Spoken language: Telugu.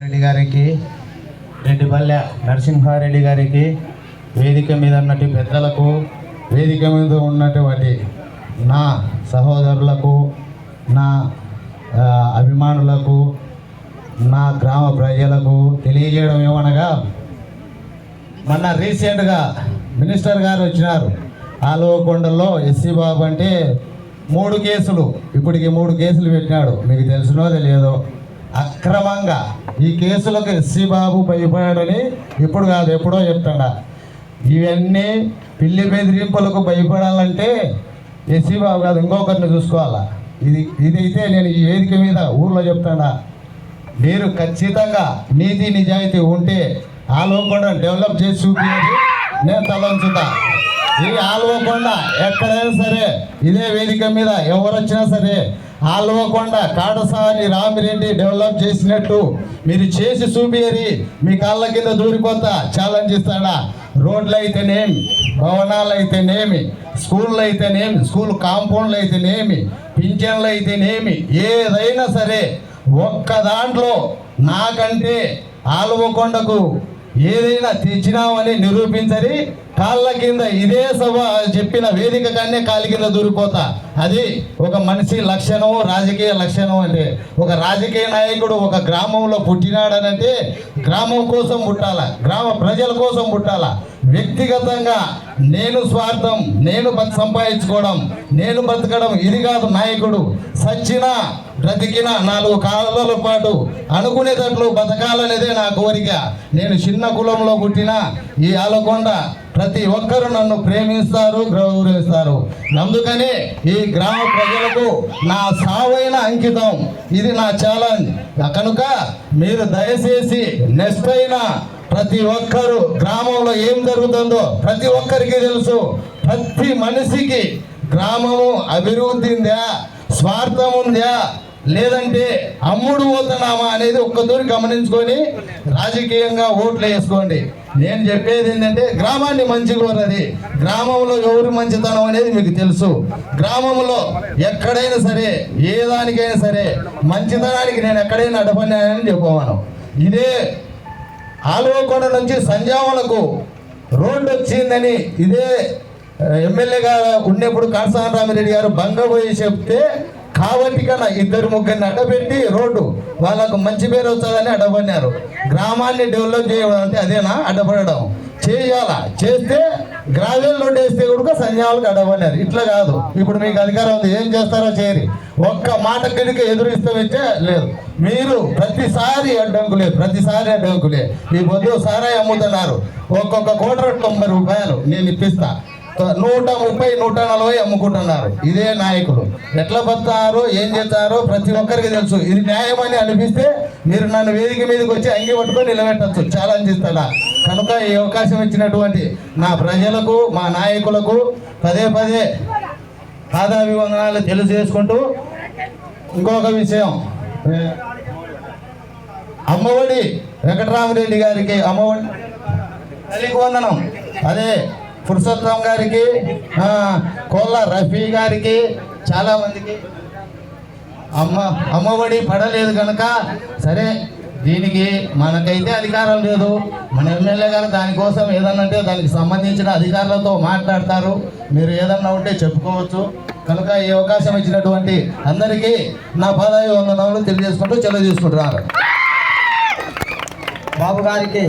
రెడ్డి గారికి, రెడ్డిపల్లె నరసింహారెడ్డి గారికి, వేదిక మీద ఉన్నటువంటి పెద్దలకు, వేదిక మీద ఉన్నటువంటి నా సహోదరులకు, నా అభిమానులకు, నా గ్రామ ప్రజలకు తెలియజేయడం ఏమనగా, మొన్న రీసెంట్గా మినిస్టర్ గారు వచ్చినారు. ఆలవకొండలో ఎస్సీ బాబు అంటే 3 కేసులు, ఇప్పటికి 3 కేసులు పెట్టినాడు. మీకు తెలిసినో తెలియదో, అక్రమంగా ఈ కేసులకు ఎస్సీ బాబు భయపడాడని ఇప్పుడు కాదు ఎప్పుడో చెప్తాడా. ఇవన్నీ పిల్లి బెదిరింపులకు భయపడాలంటే ఎస్సీ బాబు కాదు ఇంకొకరిని చూసుకోవాలా. ఇదైతే నేను ఈ వేదిక మీద ఊర్లో చెప్తాడా. మీరు ఖచ్చితంగా నీతి నిజాయితీ ఉంటే ఆలవకొండ డెవలప్ చేసి చూపించేది నేను తలంచుతా. ఈ ఆలవకొండ ఎక్కడైనా సరే ఇదే వేదిక మీద ఎవరు వచ్చినా సరే ఆలవకొండ కాడసాని రామిరెడ్డి డెవలప్ చేసినట్టు మీరు చేసి చూపియరి. మీ కాళ్ళ కింద దూరిపోతా ఛాలెంజ్ ఇస్తాడా. రోడ్లు అయితేనేమి, భవనాలు అయితేనేమి, స్కూళ్ళు అయితేనేమి, స్కూల్ కాంపౌండ్లు అయితేనేమి, పింఛన్లు అయితేనేమి, ఏదైనా సరే ఒక్క దాంట్లో నాకంటే ఆలవకొండకు ఏదైనా తెచ్చినామని నిరూపించరి. కాళ్ళ కింద ఇదే సభ చెప్పిన వేదిక కన్నా కాళ్ళ కింద దూరిపోతా. అది ఒక మనిషి లక్షణం, రాజకీయ లక్షణం. అంటే ఒక రాజకీయ నాయకుడు ఒక గ్రామంలో పుట్టినాడనంటే గ్రామం కోసం పుట్టాల, గ్రామ ప్రజల కోసం పుట్టాల. వ్యక్తిగతంగా నేను స్వార్థం, నేను సంపాదించుకోవడం, నేను బతకడం ఇది కాదు నాయకుడు. సచ్చినా బ్రతికిన 4 కాలాల పాటు అనుకునేటట్లు బతకాలనేదే నా కోరిక. నేను చిన్న కులంలో పుట్టిన ఈ ఆలకొండ ప్రతి ఒక్కరూ నన్ను ప్రేమిస్తారు, గౌరవిస్తారు. అందుకని ఈ గ్రామ ప్రజలకు నా సావైన అంకితం, ఇది నా ఛాలెంజ్. కనుక మీరు దయచేసి నెక్స్ట్ అయినా ప్రతి ఒక్కరు గ్రామంలో ఏం జరుగుతుందో ప్రతి ఒక్కరికి తెలుసు. ప్రతి మనిషికి గ్రామము అభివృద్ధి ఉందా, స్వార్థం ఉందా, లేదంటే అమ్ముడు పోతున్నామా అనేది ఒక్కదూరి గమనించుకొని రాజకీయంగా ఓట్లు వేసుకోండి. నేను చెప్పేది ఏంటంటే గ్రామాన్ని మంచిగా ఉన్నది. గ్రామంలో ఎవరు మంచితనం అనేది మీకు తెలుసు. గ్రామంలో ఎక్కడైనా సరే ఏ దానికైనా సరే మంచితనానికి నేను ఎక్కడైనా అడ్డపడినానని చెప్పమను. ఇదే ఆలవకొండ నుంచి సంజామలకు రోడ్డు వచ్చిందని ఇదే ఎమ్మెల్యేగా ఉన్నప్పుడు కాడసాని రామిరెడ్డి గారు బంగపోయి చెప్తే కాబట్టి కన్నా 2-3 అడ్డపెట్టి రోడ్డు వాళ్ళకు మంచి పేరు వస్తుందని అడ్డపడినారు. గ్రామాన్ని డెవలప్ చేయడం అంటే అదేనా అడ్డపడడం? చేయాలా, చేస్తే గ్రావెల్ రోడ్డు వేస్తే కూడా సంజాలకు అడ్డపడినారు. ఇట్లా కాదు. ఇప్పుడు మీకు అధికారం ఉంది, ఏం చేస్తారో చేయరి. ఒక్క మాట కిందకి ఎదురిస్తే లేదు. మీరు ప్రతిసారి అడ్డంకులే, ప్రతిసారి అడ్డంకులే. ఈ పొద్దు సారాయి అమ్ముతున్నారు, ఒక్కొక్క కోట 90 రూపాయలు నేను ఇప్పిస్తా. 130, 140 అమ్ముకుంటున్నారు. ఇదే నాయకులు ఎట్లా బతారో ఏం చేస్తారో ప్రతి ఒక్కరికి తెలుసు. ఇది న్యాయమని అనిపిస్తే మీరు నన్ను వేదిక మీదకి వచ్చి అంగి పట్టుకొని నిలబెట్టచ్చు, ఛాలెంజ్ ఇస్తాడా. కనుక ఈ అవకాశం ఇచ్చినటువంటి నా ప్రజలకు, మా నాయకులకు పదే పాదాభివందనాలు తెలియజేసుకుంటూ, ఇంకొక విషయం, అమ్మఒడి వెంకటరామరెడ్డి గారికి అమ్మఒడి తల్లికి వందనం. అదే పురుషోత్తం గారికి, కోళ్ళ రఫీ గారికి, చాలా మందికి అమ్మఒడి పడలేదు కనుక సరే, దీనికి మనకైతే అధికారం లేదు. మన ఎమ్మెల్యే గారు దానికోసం ఏదన్నా అంటే దానికి సంబంధించిన అధికారులతో మాట్లాడతారు. మీరు ఏదన్నా ఉంటే చెప్పుకోవచ్చు. కనుక ఈ అవకాశం ఇచ్చినటువంటి అందరికీ నా పాదాభివందనాలు తెలియజేసుకుంటూ సెలవు తీసుకుంటున్నారు. బాబు గారికి